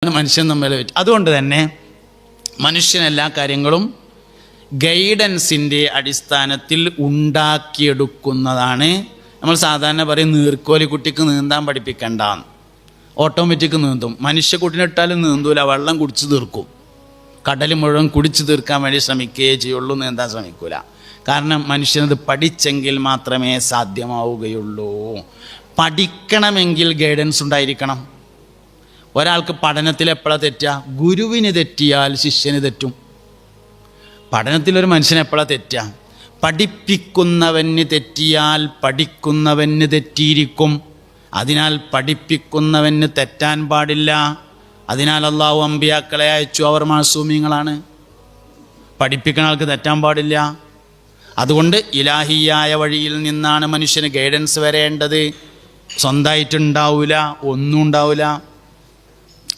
മനുഷ്യൻ തമ്മിൽ അതുകൊണ്ട് തന്നെ മനുഷ്യൻ എല്ലാ കാര്യങ്ങളും ഗൈഡൻസിൻ്റെ അടിസ്ഥാനത്തിൽ ഉണ്ടാക്കിയെടുക്കുന്നതാണ്. നമ്മൾ സാധാരണ പറയും നീർക്കോലി കുട്ടിക്ക് നീന്താൻ പഠിപ്പിക്കണ്ടെന്ന്. ഓട്ടോമാറ്റിക് നീന്തും. മനുഷ്യക്കുട്ടിനെ ഇട്ടാലും നീന്തൂല, വെള്ളം കുടിച്ച് തീർക്കും. കടൽ മുഴുവൻ കുടിച്ചു തീർക്കാൻ വേണ്ടി ശ്രമിക്കുകയേ ചെയ്യുള്ളൂ, നീന്താൻ ശ്രമിക്കൂല. കാരണം മനുഷ്യനത് പഠിച്ചെങ്കിൽ മാത്രമേ സാധ്യമാവുകയുള്ളൂ. പഠിക്കണമെങ്കിൽ ഗൈഡൻസ് ഉണ്ടായിരിക്കണം. ഒരാൾക്ക് പഠനത്തിൽ എപ്പോഴാണ് തെറ്റുക? ഗുരുവിന് തെറ്റിയാൽ ശിഷ്യന് തെറ്റും. പഠനത്തിലൊരു മനുഷ്യൻ എപ്പോഴാണ് തെറ്റുക? പഠിപ്പിക്കുന്നവന് തെറ്റിയാൽ പഠിക്കുന്നവന് തെറ്റിയിരിക്കും. അതിനാൽ പഠിപ്പിക്കുന്നവന് തെറ്റാൻ പാടില്ല. അതിനാൽ അള്ളാഹു അമ്പിയാക്കളെ അയച്ചു, അവർ മാസൂമിങ്ങളാണ്. പഠിപ്പിക്കുന്ന ആൾക്ക് തെറ്റാൻ പാടില്ല. അതുകൊണ്ട് ഇലാഹിയായ വഴിയിൽ നിന്നാണ് മനുഷ്യന് ഗൈഡൻസ് വരേണ്ടത്. സ്വന്തമായിട്ടുണ്ടാവില്ല, ഒന്നും ഉണ്ടാവില്ല.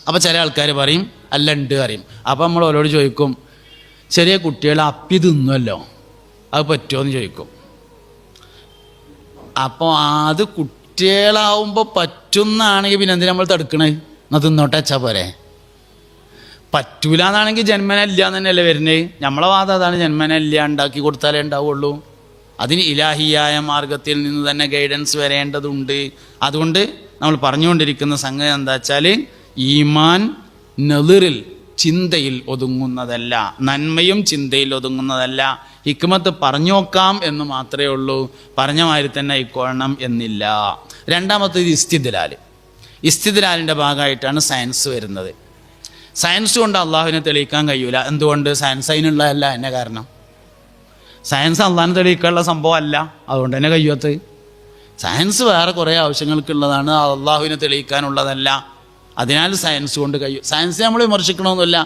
അപ്പോൾ ചില ആൾക്കാർ പറയും അല്ല ഉണ്ട് അറിയും. അപ്പോൾ നമ്മൾ അവരോട് ചോദിക്കും, ചെറിയ കുട്ടികൾ അപ്പി തിന്നുമല്ലോ, അത് പറ്റുമോ എന്ന് ചോദിക്കും. അപ്പോൾ അത് കുട്ടികളാവുമ്പോൾ പറ്റുന്നാണെങ്കിൽ പിന്നെ എന്തിനാ നമ്മൾ തടുക്കണേ? എന്നാൽ തിന്നോട്ടെ വെച്ചാൽ പോരെ. പറ്റൂല എന്നാണെങ്കിൽ ജന്മന ഇല്ല എന്ന് തന്നെയല്ലേ വരുന്നത്. നമ്മളെ വാദം അതാണ്, ജന്മന ഇല്ല, ഉണ്ടാക്കി കൊടുത്താലേ ഉണ്ടാവുള്ളൂ. അതിന് ഇലാഹിയായ മാർഗത്തിൽ നിന്ന് തന്നെ ഗൈഡൻസ് വരേണ്ടതുണ്ട്. അതുകൊണ്ട് നമ്മൾ പറഞ്ഞുകൊണ്ടിരിക്കുന്ന സംഗതി എന്താ വെച്ചാൽ, ഈമാൻ നളിറിൽ, ചിന്തയിൽ ഒതുങ്ങുന്നതല്ല. നന്മയും ചിന്തയിൽ ഒതുങ്ങുന്നതല്ല. ഹിക്മത്ത് പറഞ്ഞു നോക്കാം എന്ന് മാത്രമേ ഉള്ളൂ, പറഞ്ഞ മാതിരി തന്നെ ആയിക്കൊള്ളണം എന്നില്ല. രണ്ടാമത്തേത് ഇസ്തിദ്ലാൽ. ഇസ്തിദ്ലാലിൻ്റെ ഭാഗമായിട്ടാണ് സയൻസ് വരുന്നത്. സയൻസ് കൊണ്ട് അള്ളാഹുവിനെ തെളിയിക്കാൻ കഴിയൂല. എന്തുകൊണ്ട്? സയൻസ് അതിനുള്ളതല്ല. എന്നെ കാരണം സയൻസ് അള്ളാഹിനെ തെളിയിക്കാനുള്ള സംഭവം അല്ല, അതുകൊണ്ട് തന്നെ കഴിയാത്തത്. സയൻസ് വേറെ കുറേ ആവശ്യങ്ങൾക്കുള്ളതാണ്, അള്ളാഹുവിനെ തെളിയിക്കാനുള്ളതല്ല. അതിനാൽ സയൻസ് കൊണ്ട് കഴിയും. സയൻസ് നമ്മൾ വിമർശിക്കണമെന്നില്ല,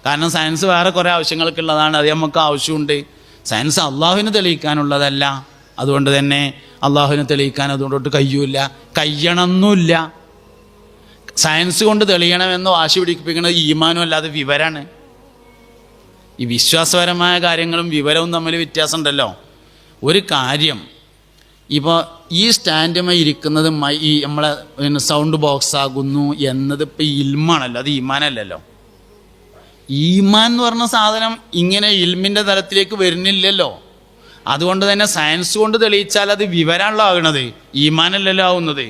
കാരണം സയൻസ് വേറെ കുറേ ആവശ്യങ്ങൾക്കുള്ളതാണ്, അത് നമുക്ക് ആവശ്യമുണ്ട്. സയൻസ് അള്ളാഹുവിനെ തെളിയിക്കാനുള്ളതല്ല. അതുകൊണ്ട് തന്നെ അള്ളാഹുവിനെ തെളിയിക്കാൻ അതുകൊണ്ടോട്ട് കഴിയൂല, കഴിയണമെന്നില്ല. സയൻസ് കൊണ്ട് തെളിയണമെന്ന് വാശി പിടിപ്പിക്കുന്നത് ഈമാനും അല്ലാതെ വിവരമാണ്. ഈ വിശ്വാസപരമായ കാര്യങ്ങളും വിവരവും തമ്മിൽ വ്യത്യാസമുണ്ടല്ലോ. ഒരു കാര്യം ഇപ്പോൾ ഈ സ്റ്റാൻഡുമായി ഇരിക്കുന്നത് ഈ നമ്മളെ സൗണ്ട് ബോക്സ് ആകുന്നു എന്നത് ഇപ്പോൾ ഇൽമാണല്ലോ, അത് ഈമാനല്ലല്ലോ. ഈമാൻ എന്ന് പറഞ്ഞ സാധനം ഇങ്ങനെ ഇൽമിൻ്റെ തലത്തിലേക്ക് വരുന്നില്ലല്ലോ. അതുകൊണ്ട് തന്നെ സയൻസ് കൊണ്ട് തെളിയിച്ചാൽ അത് വിവരമാണല്ലോ ആകുന്നത്, ഈമാനല്ലല്ലോ ആവുന്നത്.